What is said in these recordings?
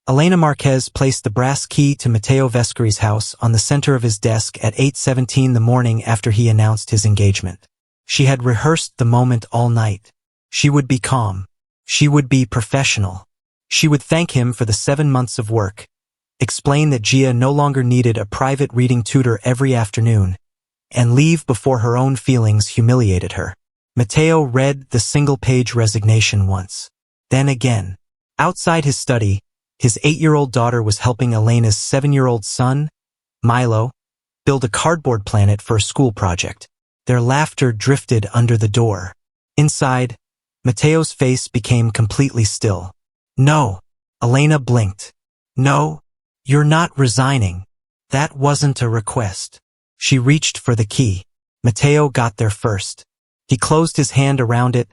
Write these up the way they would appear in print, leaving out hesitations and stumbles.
Elena Marquez placed the brass key to Matteo Vescari's house on the center of his desk at 8:17 the morning after he announced his engagement. She had rehearsed the moment all night. She would be calm. She would be professional. She would thank him for the 7 months of work, explain that Gia no longer needed a private reading tutor every afternoon, and leave before her own feelings humiliated her. Matteo read the single-page resignation once, then again. Outside his study, his 8-year-old daughter was helping Elena's 7-year-old son, Milo, build a cardboard planet for a school project. Their laughter drifted under the door. Inside, Matteo's face became completely still. No, Elena blinked. No, you're not resigning. That wasn't a request. She reached for the key. Matteo got there first. He closed his hand around it,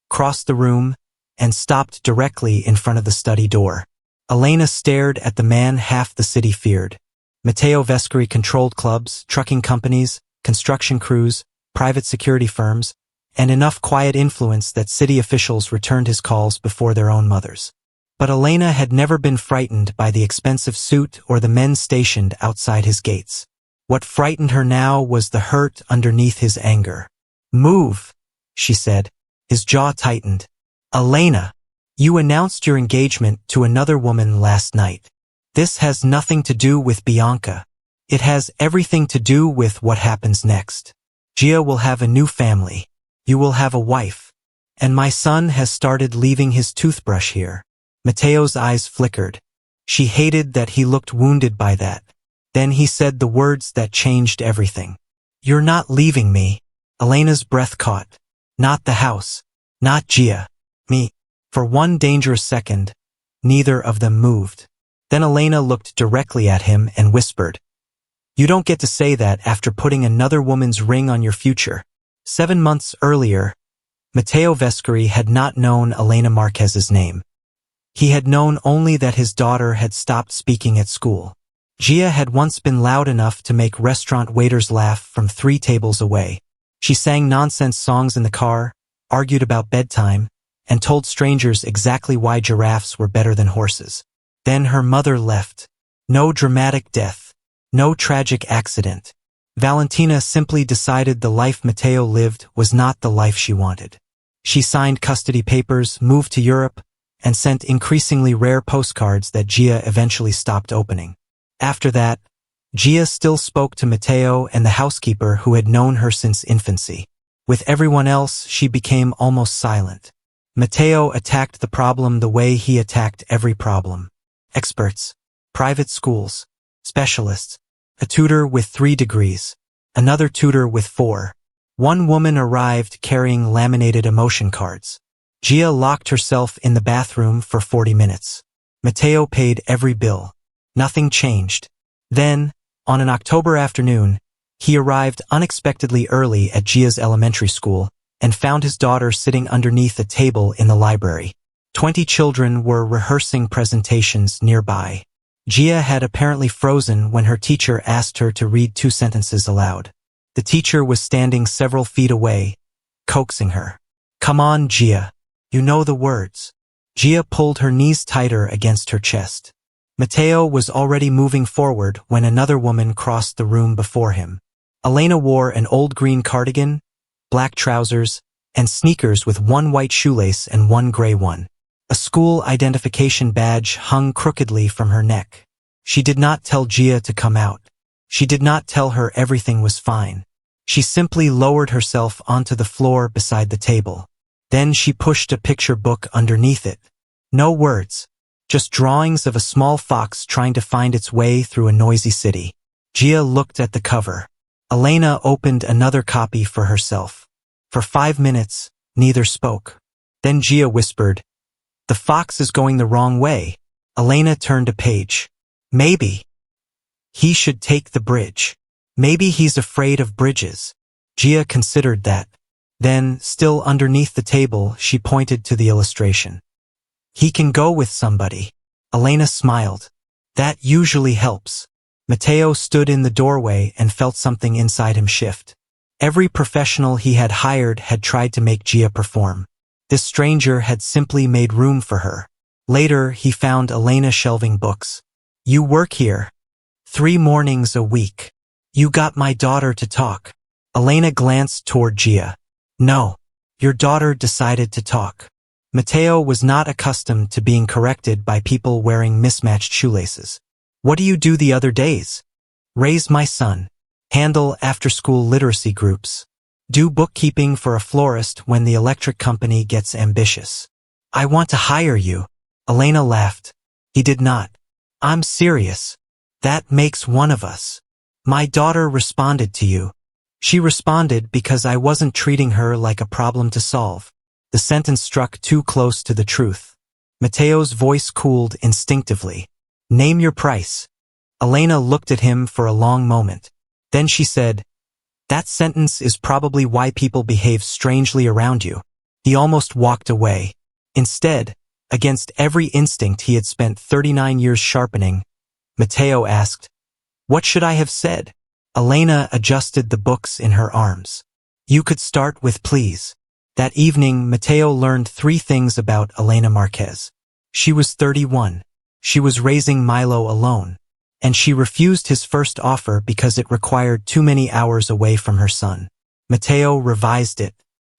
crossed the room, and stopped directly in front of the study door. Elena stared at the man half the city feared. Matteo Vescari controlled clubs, trucking companies, construction crews, private security firms, and enough quiet influence that city officials returned his calls before their own mothers. But Elena had never been frightened by the expensive suit or the men stationed outside his gates. What frightened her now was the hurt underneath his anger. "Move," she said. His jaw tightened. "Elena, you announced your engagement to another woman last night. This has nothing to do with Bianca. It has everything to do with what happens next. Gia will have a new family. You will have a wife. And my son has started leaving his toothbrush here." Matteo's eyes flickered. She hated that he looked wounded by that. Then he said the words that changed everything. "You're not leaving me." Elena's breath caught. "Not the house. Not Gia. Me." For one dangerous second, neither of them moved. Then Elena looked directly at him and whispered, "You don't get to say that after putting another woman's ring on your future." 7 months earlier, Matteo Vescari had not known Elena Marquez's name. He had known only that his daughter had stopped speaking at school. Gia had once been loud enough to make restaurant waiters laugh from 3 tables away. She sang nonsense songs in the car, argued about bedtime, and told strangers exactly why giraffes were better than horses. Then her mother left. No dramatic death. No tragic accident. Valentina simply decided the life Matteo lived was not the life she wanted. She signed custody papers, moved to Europe, and sent increasingly rare postcards that Gia eventually stopped opening. After that, Gia still spoke to Matteo and the housekeeper who had known her since infancy. With everyone else, she became almost silent. Matteo attacked the problem the way he attacked every problem. Experts, private schools, specialists, a tutor with 3 degrees, another tutor with 4. One woman arrived carrying laminated emotion cards. Gia locked herself in the bathroom for 40 minutes. Matteo paid every bill. Nothing changed. Then, on an October afternoon, he arrived unexpectedly early at Gia's elementary school and found his daughter sitting underneath a table in the library. 20 children were rehearsing presentations nearby. Gia had apparently frozen when her teacher asked her to read 2 sentences aloud. The teacher was standing several feet away, coaxing her. "Come on, Gia. You know the words." Gia pulled her knees tighter against her chest. Matteo was already moving forward when another woman crossed the room before him. Elena wore an old green cardigan, black trousers, and sneakers with 1 white shoelace and 1 gray one. A school identification badge hung crookedly from her neck. She did not tell Gia to come out. She did not tell her everything was fine. She simply lowered herself onto the floor beside the table. Then she pushed a picture book underneath it. No words, just drawings of a small fox trying to find its way through a noisy city. Gia looked at the cover. Elena opened another copy for herself. For 5 minutes, neither spoke. Then Gia whispered, "The fox is going the wrong way." Elena turned a page. "Maybe he should take the bridge. Maybe he's afraid of bridges." Gia considered that. Then, still underneath the table, she pointed to the illustration. "He can go with somebody." Elena smiled. "That usually helps." Matteo stood in the doorway and felt something inside him shift. Every professional he had hired had tried to make Gia perform. This stranger had simply made room for her. Later, he found Elena shelving books. You work here 3 mornings a week. You got my daughter to talk. Elena glanced toward Gia. No, your daughter decided to talk. Mateo was not accustomed to being corrected by people wearing mismatched shoelaces. What do you do the other days? Raise my son. Handle after-school literacy groups. Do bookkeeping for a florist when the electric company gets ambitious. I want to hire you. Elena laughed. He did not. I'm serious. That makes one of us. My daughter responded to you. She responded because I wasn't treating her like a problem to solve. The sentence struck too close to the truth. Mateo's voice cooled instinctively. Name your price. Elena looked at him for a long moment. Then she said, that sentence is probably why people behave strangely around you. He almost walked away. Instead, against every instinct he had spent 39 years sharpening, Mateo asked, what should I have said? Elena adjusted the books in her arms. You could start with please. That evening, Mateo learned 3 things about Elena Marquez. She was 31. She was raising Milo alone. And she refused his first offer because it required too many hours away from her son. Mateo revised it.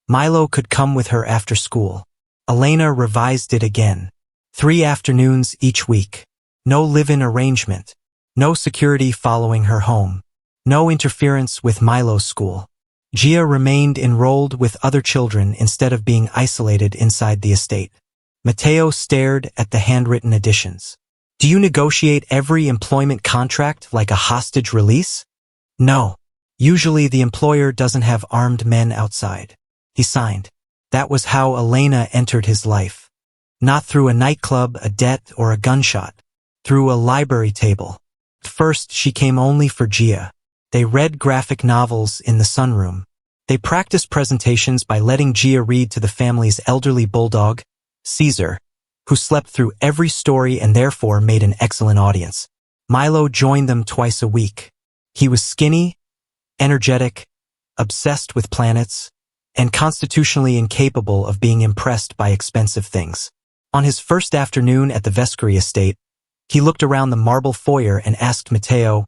Milo could come with her after school. Elena revised it again. 3 afternoons each week. No live-in arrangement. No security following her home. No interference with Milo's school. Gia remained enrolled with other children instead of being isolated inside the estate. Mateo stared at the handwritten additions. Do you negotiate every employment contract like a hostage release? No. Usually the employer doesn't have armed men outside. He signed. That was how Elena entered his life. Not through a nightclub, a debt, or a gunshot. Through a library table. At first, she came only for Gia. They read graphic novels in the sunroom. They practiced presentations by letting Gia read to the family's elderly bulldog, Caesar, who slept through every story and therefore made an excellent audience. Milo joined them twice a week. He was skinny, energetic, obsessed with planets, and constitutionally incapable of being impressed by expensive things. On his first afternoon at the Vescuri estate, he looked around the marble foyer and asked Mateo,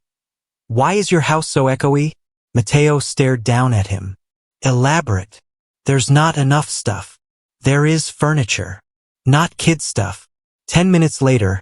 why is your house so echoey? Mateo stared down at him. Elaborate. There's not enough stuff. There is furniture. Not kid stuff. 10 minutes later,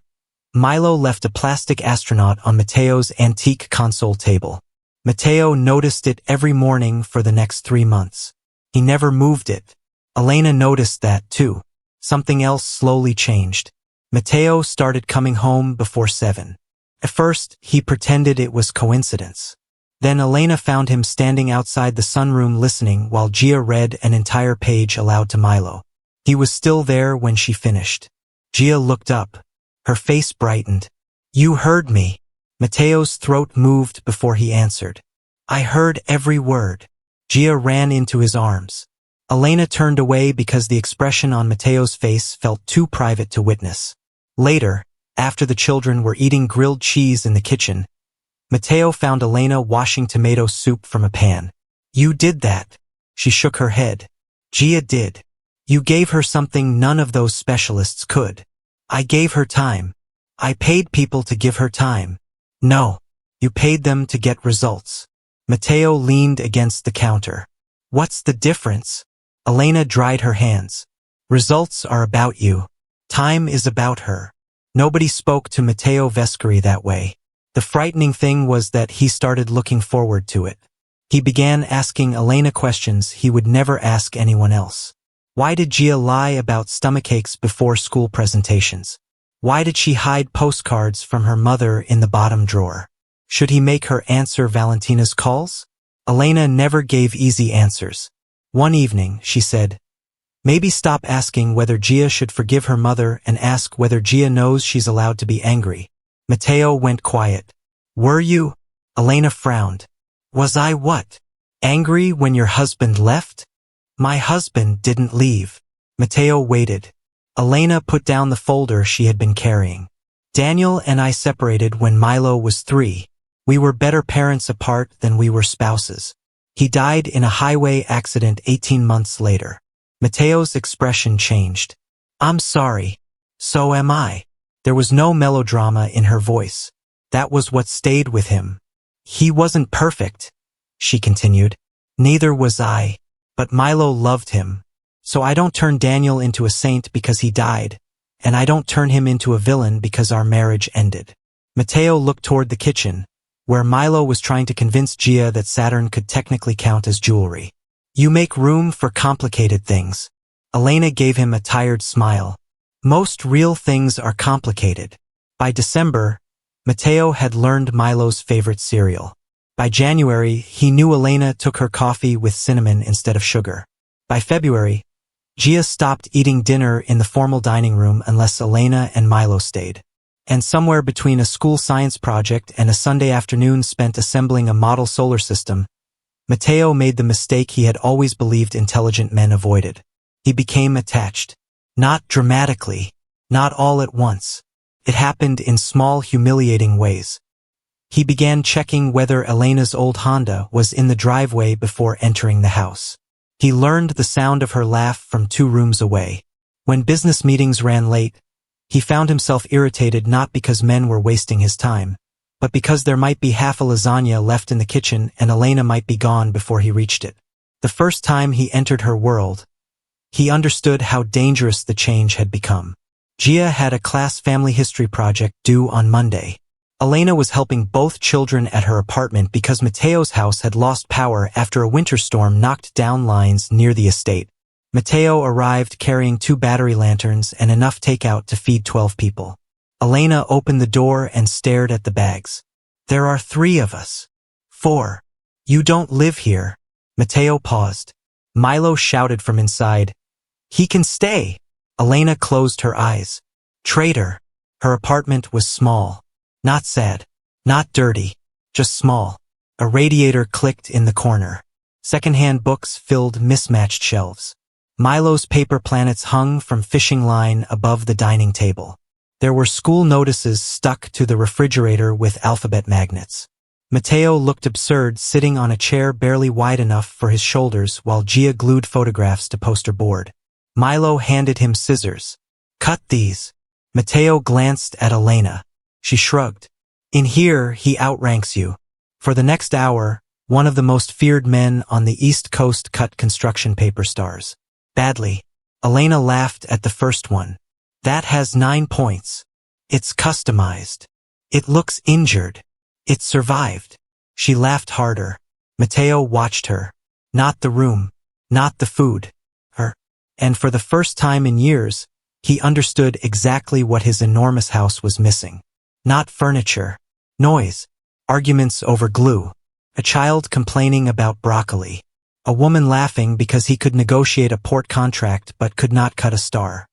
Milo left a plastic astronaut on Mateo's antique console table. Mateo noticed it every morning for the next 3 months. He never moved it. Elena noticed that too. Something else slowly changed. Mateo started coming home before 7. At first, he pretended it was coincidence. Then Elena found him standing outside the sunroom listening while Gia read an entire page aloud to Milo. He was still there when she finished. Gia looked up. Her face brightened. You heard me. Mateo's throat moved before he answered. I heard every word. Gia ran into his arms. Elena turned away because the expression on Mateo's face felt too private to witness. Later, after the children were eating grilled cheese in the kitchen, Mateo found Elena washing tomato soup from a pan. You did that. She shook her head. Gia did. You gave her something none of those specialists could. I gave her time. I paid people to give her time. No, you paid them to get results. Mateo leaned against the counter. What's the difference? Elena dried her hands. Results are about you. Time is about her. Nobody spoke to Mateo Vescuri that way. The frightening thing was that he started looking forward to it. He began asking Elena questions he would never ask anyone else. Why did Gia lie about stomachaches before school presentations? Why did she hide postcards from her mother in the bottom drawer? Should he make her answer Valentina's calls? Elena never gave easy answers. One evening, she said, maybe stop asking whether Gia should forgive her mother and ask whether Gia knows she's allowed to be angry. Mateo went quiet. Were you? Elena frowned. Was I what? Angry when your husband left? My husband didn't leave. Mateo waited. Elena put down the folder she had been carrying. Daniel and I separated when Milo was 3. We were better parents apart than we were spouses. He died in a highway accident 18 months later. Mateo's expression changed. I'm sorry. So am I. There was no melodrama in her voice. That was what stayed with him. He wasn't perfect, she continued. Neither was I. But Milo loved him. So I don't turn Daniel into a saint because he died, and I don't turn him into a villain because our marriage ended. Mateo looked toward the kitchen, where Milo was trying to convince Gia that Saturn could technically count as jewelry. You make room for complicated things. Elena gave him a tired smile. Most real things are complicated. By December, Mateo had learned Milo's favorite cereal. By January, he knew Elena took her coffee with cinnamon instead of sugar. By February, Gia stopped eating dinner in the formal dining room unless Elena and Milo stayed. And somewhere between a school science project and a Sunday afternoon spent assembling a model solar system, Mateo made the mistake he had always believed intelligent men avoided. He became attached. Not dramatically, not all at once. It happened in small, humiliating ways. He began checking whether Elena's old Honda was in the driveway before entering the house. He learned the sound of her laugh from 2 rooms away. When business meetings ran late, he found himself irritated not because men were wasting his time, but because there might be half a lasagna left in the kitchen and Elena might be gone before he reached it. The first time he entered her world, he understood how dangerous the change had become. Gia had a class family history project due on Monday. Elena was helping both children at her apartment because Mateo's house had lost power after a winter storm knocked down lines near the estate. Mateo arrived carrying 2 battery lanterns and enough takeout to feed 12 people. Elena opened the door and stared at the bags. There are 3 of us. 4. You don't live here. Mateo paused. Milo shouted from inside. He can stay. Elena closed her eyes. Traitor. Her apartment was small. Not sad. Not dirty. Just small. A radiator clicked in the corner. Second-hand books filled mismatched shelves. Milo's paper planets hung from fishing line above the dining table. There were school notices stuck to the refrigerator with alphabet magnets. Mateo looked absurd sitting on a chair barely wide enough for his shoulders while Gia glued photographs to poster board. Milo handed him scissors. Cut these. Mateo glanced at Elena. She shrugged. In here, he outranks you. For the next hour, one of the most feared men on the East Coast cut construction paper stars. Badly. Elena laughed at the first one. That has 9 points. It's customized. It looks injured. It survived. She laughed harder. Mateo watched her. Not the room. Not the food. Her. And for the first time in years, he understood exactly what his enormous house was missing. Not furniture. Noise. Arguments over glue. A child complaining about broccoli. A woman laughing because he could negotiate a port contract but could not cut a star.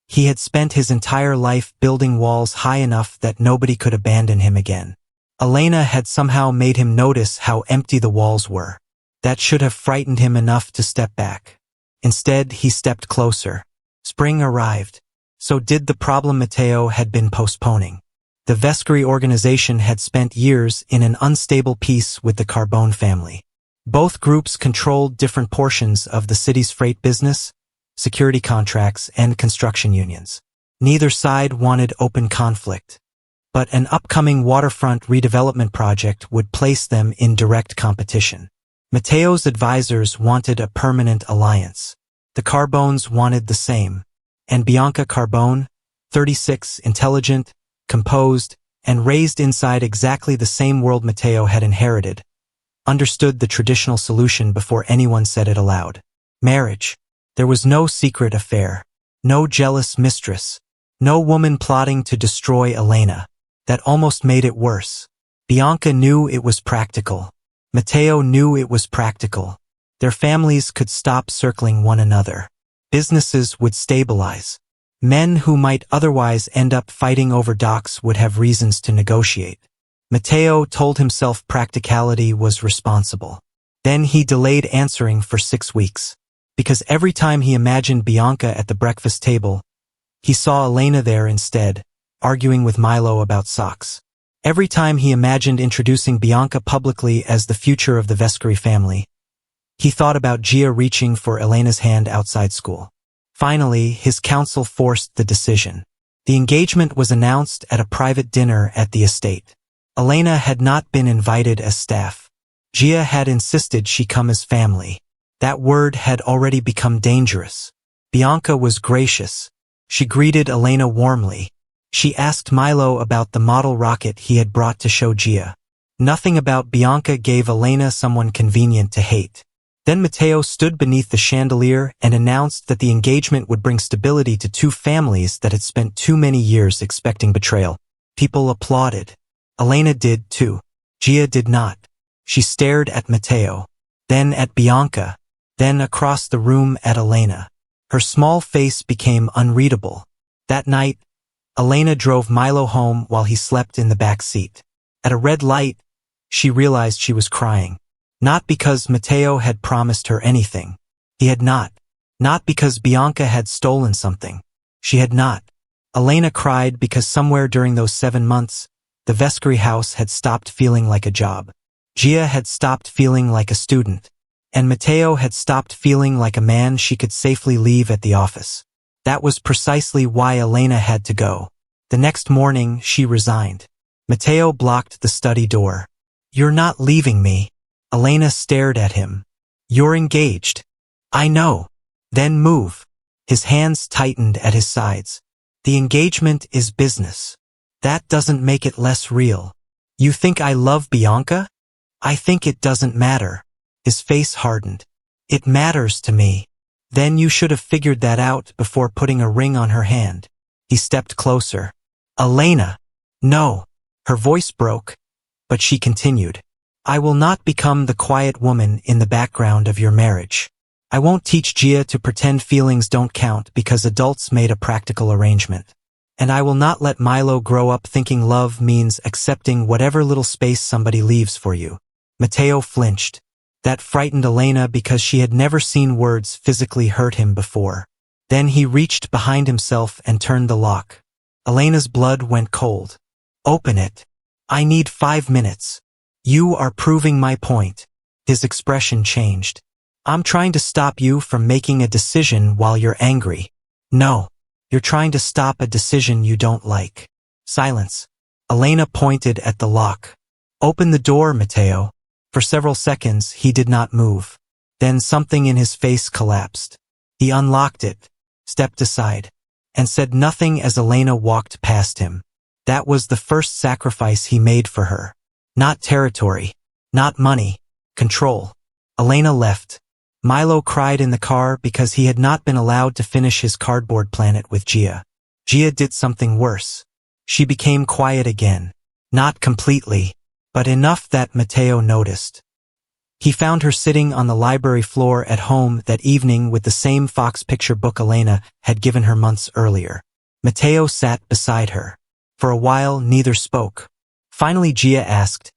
He had spent his entire life building walls high enough that nobody could abandon him again. Elena had somehow made him notice how empty the walls were. That should have frightened him enough to step back. Instead, he stepped closer. Spring arrived. So did the problem Mateo had been postponing. The Vescari organization had spent years in an unstable peace with the Carbone family. Both groups controlled different portions of the city's freight business, security contracts, and construction unions. Neither side wanted open conflict, but an upcoming waterfront redevelopment project would place them in direct competition. Mateo's advisors wanted a permanent alliance. The Carbones wanted the same, and Bianca Carbone, 36, intelligent, composed, and raised inside exactly the same world Mateo had inherited, understood the traditional solution before anyone said it aloud. Marriage. There was no secret affair, no jealous mistress, no woman plotting to destroy Elena. That almost made it worse. Bianca knew it was practical. Mateo knew it was practical. Their families could stop circling one another. Businesses would stabilize. Men who might otherwise end up fighting over docks would have reasons to negotiate. Mateo told himself practicality was responsible. Then he delayed answering for 6 weeks. Because every time he imagined Bianca at the breakfast table, he saw Elena there instead, arguing with Milo about socks. Every time he imagined introducing Bianca publicly as the future of the Vescari family, he thought about Gia reaching for Elena's hand outside school. Finally, his counsel forced the decision. The engagement was announced at a private dinner at the estate. Elena had not been invited as staff. Gia had insisted she come as family. That word had already become dangerous. Bianca was gracious. She greeted Elena warmly. She asked Milo about the model rocket he had brought to show Gia. Nothing about Bianca gave Elena someone convenient to hate. Then Matteo stood beneath the chandelier and announced that the engagement would bring stability to two families that had spent too many years expecting betrayal. People applauded. Elena did too. Gia did not. She stared at Matteo, then at Bianca, then across the room at Elena. Her small face became unreadable. That night, Elena drove Milo home while he slept in the back seat. At a red light, she realized she was crying. Not because Matteo had promised her anything. He had not. Not because Bianca had stolen something. She had not. Elena cried because somewhere during those 7 months, the Vescari house had stopped feeling like a job. Gia had stopped feeling like a student. And Matteo had stopped feeling like a man she could safely leave at the office. That was precisely why Elena had to go. The next morning, she resigned. Matteo blocked the study door. "You're not leaving me." Elena stared at him. "You're engaged." "I know." "Then move." His hands tightened at his sides. "The engagement is business. That doesn't make it less real." "You think I love Bianca?" "I think it doesn't matter." His face hardened. "It matters to me." "Then you should have figured that out before putting a ring on her hand." He stepped closer. "Elena." "No." Her voice broke, but she continued. "I will not become the quiet woman in the background of your marriage. I won't teach Gia to pretend feelings don't count because adults made a practical arrangement. And I will not let Milo grow up thinking love means accepting whatever little space somebody leaves for you." Matteo flinched. That frightened Elena because she had never seen words physically hurt him before. Then he reached behind himself and turned the lock. Elena's blood went cold. "Open it. I need 5 minutes. You are proving my point." His expression changed. "I'm trying to stop you from making a decision while you're angry." "No. You're trying to stop a decision you don't like." Silence. Elena pointed at the lock. "Open the door, Matteo." For several seconds, he did not move. Then something in his face collapsed. He unlocked it, stepped aside, and said nothing as Elena walked past him. That was the first sacrifice he made for her. Not territory, not money, control. Elena left. Milo cried in the car because he had not been allowed to finish his cardboard planet with Gia. Gia did something worse. She became quiet again. Not completely, but enough that Matteo noticed. He found her sitting on the library floor at home that evening with the same Fox picture book Elena had given her months earlier. Matteo sat beside her. For a while, neither spoke. Finally, Gia asked,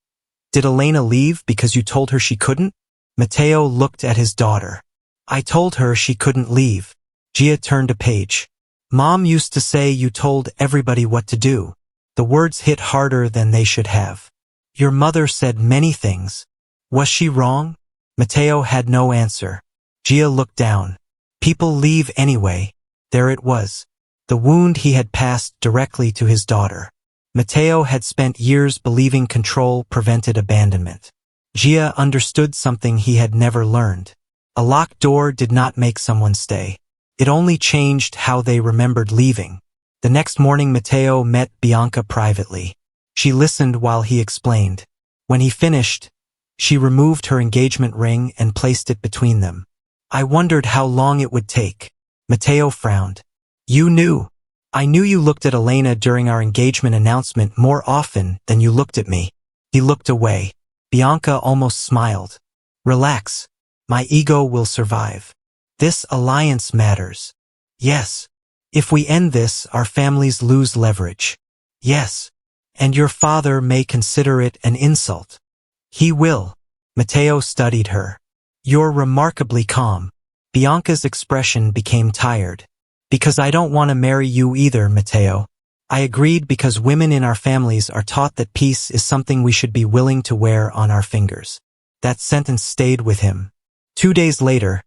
"Did Elena leave because you told her she couldn't?" Matteo looked at his daughter. "I told her she couldn't leave." Gia turned a page. "Mom used to say you told everybody what to do." The words hit harder than they should have. "Your mother said many things. Was she wrong?" Matteo had no answer. Gia looked down. "People leave anyway." There it was. The wound he had passed directly to his daughter. Matteo had spent years believing control prevented abandonment. Gia understood something he had never learned. A locked door did not make someone stay. It only changed how they remembered leaving. The next morning Matteo met Bianca privately. She listened while he explained. When he finished, she removed her engagement ring and placed it between them. "I wondered how long it would take." Matteo frowned. "You knew. I knew you looked at Elena during our engagement announcement more often than you looked at me." He looked away. Bianca almost smiled. "Relax. My ego will survive. This alliance matters." "Yes. If we end this, our families lose leverage." "Yes. And your father may consider it an insult." "He will." Matteo studied her. "You're remarkably calm." Bianca's expression became tired. "Because I don't want to marry you either, Matteo." I agreed because women in our families are taught that peace is something we should be willing to wear on our fingers. That sentence stayed with him. 2 days later,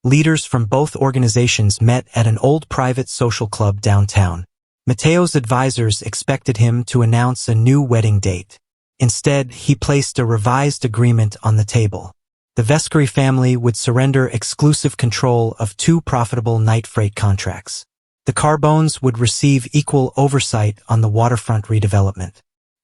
leaders from both organizations met at an old private social club downtown. Mateo's advisors expected him to announce a new wedding date. Instead, he placed a revised agreement on the table. The Vescari family would surrender exclusive control of 2 profitable night freight contracts. The Carbones would receive equal oversight on the waterfront redevelopment.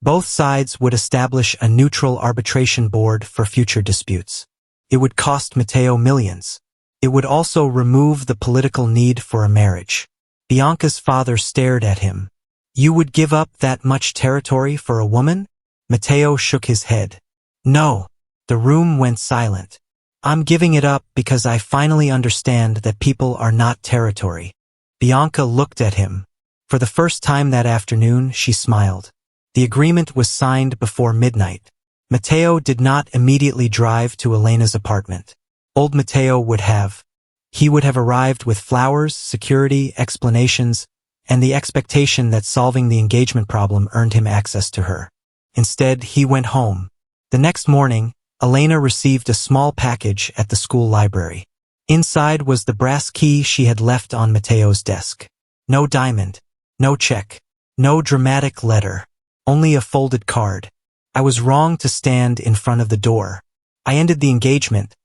Both sides would establish a neutral arbitration board for future disputes. It would cost Mateo millions. It would also remove the political need for a marriage. Bianca's father stared at him. "You would give up that much territory for a woman?" Mateo shook his head. "No." The room went silent. "I'm giving it up because I finally understand that people are not territory." Bianca looked at him. For the first time that afternoon, she smiled. The agreement was signed before midnight. Mateo did not immediately drive to Elena's apartment. Old Mateo would have. He would have arrived with flowers, security, explanations, and the expectation that solving the engagement problem earned him access to her. Instead, he went home. The next morning, Elena received a small package at the school library. Inside was the brass key she had left on Mateo's desk. No diamond, no check, no dramatic letter, only a folded card. "I was wrong to stand in front of the door. I ended the engagement,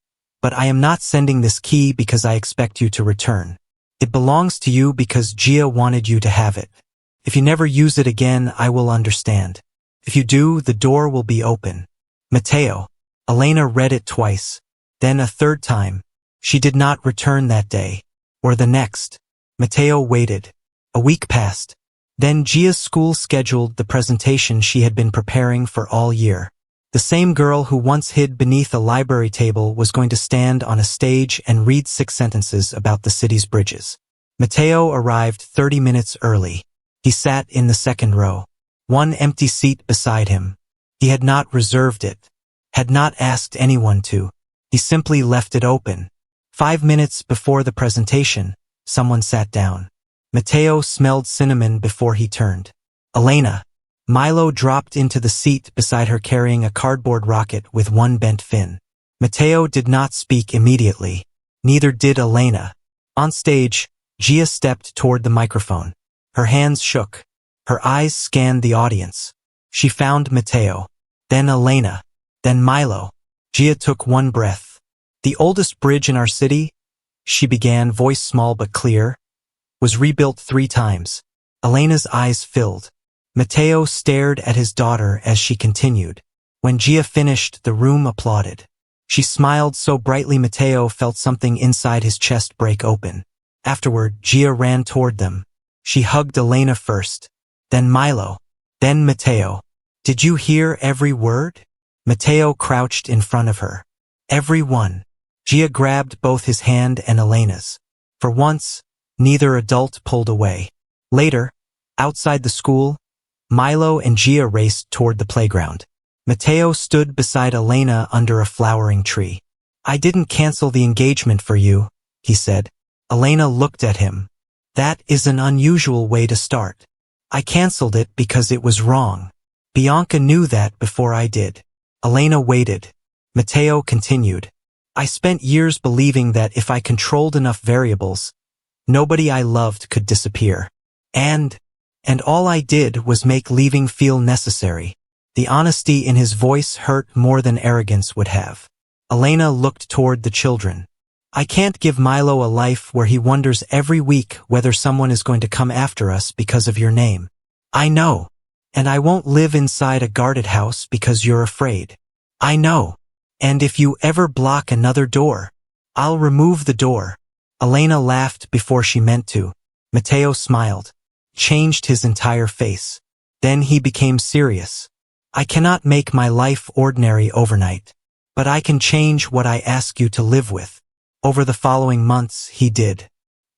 but I am not sending this key because I expect you to return. It belongs to you because Gia wanted you to have it. If you never use it again, I will understand. If you do, the door will be open. Mateo." Elena read it twice, then a third time. She did not return that day, or the next. Mateo waited. A week passed. Then Gia's school scheduled the presentation she had been preparing for all year. The same girl who once hid beneath a library table was going to stand on a stage and read 6 sentences about the city's bridges. Mateo arrived 30 minutes early. He sat in the second row. One empty seat beside him. He had not reserved it. Had not asked anyone to. He simply left it open. 5 minutes before the presentation, someone sat down. Mateo smelled cinnamon before he turned. "Elena." Milo dropped into the seat beside her carrying a cardboard rocket with one bent fin. Mateo did not speak immediately. Neither did Elena. On stage, Gia stepped toward the microphone. Her hands shook. Her eyes scanned the audience. She found Mateo. Then Elena. Then Milo. Gia took one breath. "The oldest bridge in our city," she began, voice small but clear, "was rebuilt 3 times. Elena's eyes filled. Mateo stared at his daughter as she continued. When Gia finished, the room applauded. She smiled so brightly Mateo felt something inside his chest break open. Afterward, Gia ran toward them. She hugged Elena first, then Milo, then Mateo. "Did you hear every word?" Mateo crouched in front of her. "Every one." Gia grabbed both his hand and Elena's. For once, neither adult pulled away. Later, outside the school, Milo and Gia raced toward the playground. Mateo stood beside Elena under a flowering tree. "I didn't cancel the engagement for you," he said. Elena looked at him. "That is an unusual way to start. I canceled it because it was wrong. Bianca knew that before I did." Elena waited. Mateo continued. "I spent years believing that if I controlled enough variables, nobody I loved could disappear. And all I did was make leaving feel necessary." The honesty in his voice hurt more than arrogance would have. Elena looked toward the children. "I can't give Milo a life where he wonders every week whether someone is going to come after us because of your name. I know. And I won't live inside a guarded house because you're afraid. I know. And if you ever block another door, I'll remove the door." Elena laughed before she meant to. Mateo smiled, changed his entire face. Then he became serious. "I cannot make my life ordinary overnight, but I can change what I ask you to live with." Over the following months, he did.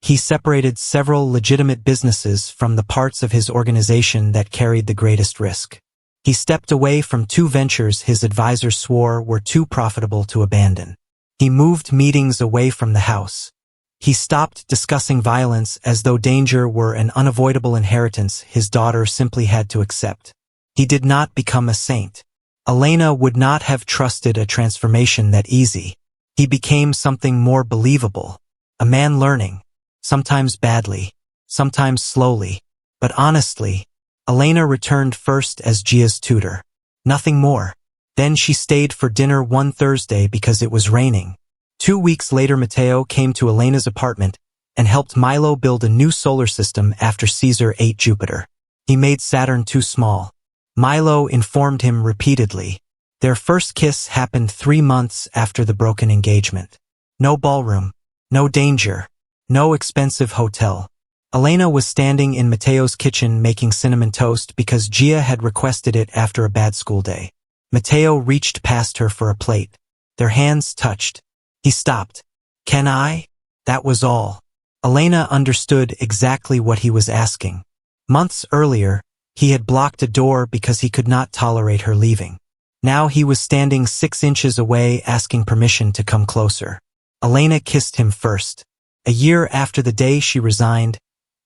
He separated several legitimate businesses from the parts of his organization that carried the greatest risk. He stepped away from 2 ventures his advisors swore were too profitable to abandon. He moved meetings away from the house. He stopped discussing violence as though danger were an unavoidable inheritance his daughter simply had to accept. He did not become a saint. Elena would not have trusted a transformation that easy. He became something more believable. A man learning. Sometimes badly, sometimes slowly, But honestly, Elena returned first as Gia's tutor. Nothing more. Then she stayed for dinner one Thursday because it was raining. 2 weeks later, Matteo came to Elena's apartment and helped Milo build a new solar system after Caesar ate Jupiter. He made Saturn too small. Milo informed him repeatedly. Their first kiss happened 3 months after the broken engagement. No ballroom, no danger, no expensive hotel. Elena was standing in Matteo's kitchen making cinnamon toast because Gia had requested it after a bad school day. Matteo reached past her for a plate. Their hands touched. He stopped. "Can I?" That was all. Elena understood exactly what he was asking. Months earlier, he had blocked a door because he could not tolerate her leaving. Now he was standing 6 inches away asking permission to come closer. Elena kissed him first. A year after the day she resigned,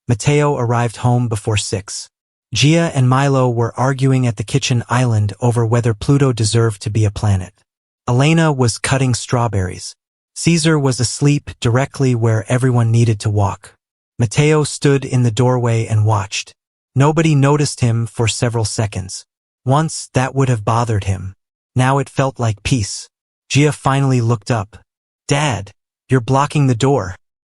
Matteo arrived home before 6. Gia and Milo were arguing at the kitchen island over whether Pluto deserved to be a planet. Elena was cutting strawberries. Caesar was asleep directly where everyone needed to walk. Matteo stood in the doorway and watched. Nobody noticed him for several seconds. Once, that would have bothered him. Now it felt like peace. Gia finally looked up. "Dad, you're blocking the door."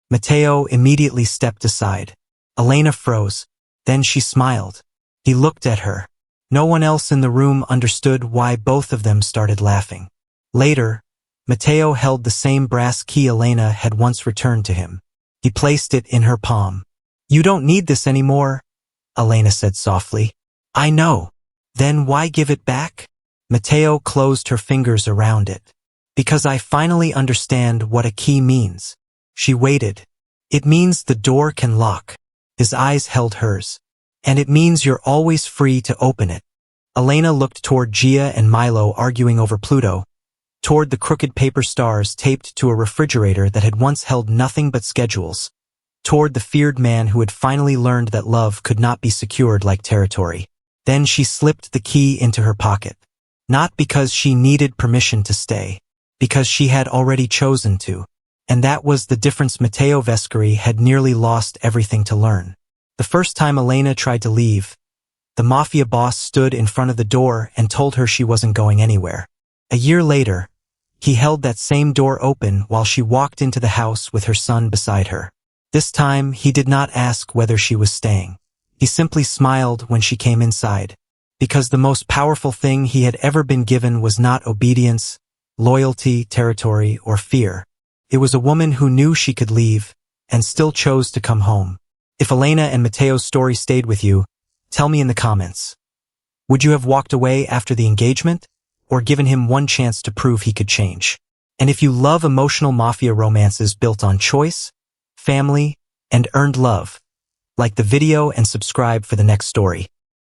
Matteo immediately stepped aside. Elena froze. Then she smiled. He looked at her. No one else in the room understood why both of them started laughing. Later, Matteo held the same brass key Elena had once returned to him. He placed it in her palm. "You don't need this anymore," Elena said softly. "I know. Then why give it back?" Matteo closed her fingers around it. "Because I finally understand what a key means." She waited. "It means the door can lock." His eyes held hers. "And it means you're always free to open it." Elena looked toward Gia and Milo arguing over Pluto, toward the crooked paper stars taped to a refrigerator that had once held nothing but schedules, toward the feared man who had finally learned that love could not be secured like territory. Then she slipped the key into her pocket. Not because she needed permission to stay, because she had already chosen to. And that was the difference. Matteo Vescari had nearly lost everything to learn. The first time Elena tried to leave, the Mafia Boss stood in front of the door and told her she wasn't going anywhere. A year later, he held that same door open while she walked into the house with her son beside her. This time, he did not ask whether she was staying. He simply smiled when she came inside, because the most powerful thing he had ever been given was not obedience, loyalty, territory, or fear. It was a woman who knew she could leave and still chose to come home. If Elena and Matteo's story stayed with you, tell me in the comments. Would you have walked away after the engagement, or given him one chance to prove he could change? And if you love emotional mafia romances built on choice, family, and earned love, like the video and subscribe for the next story.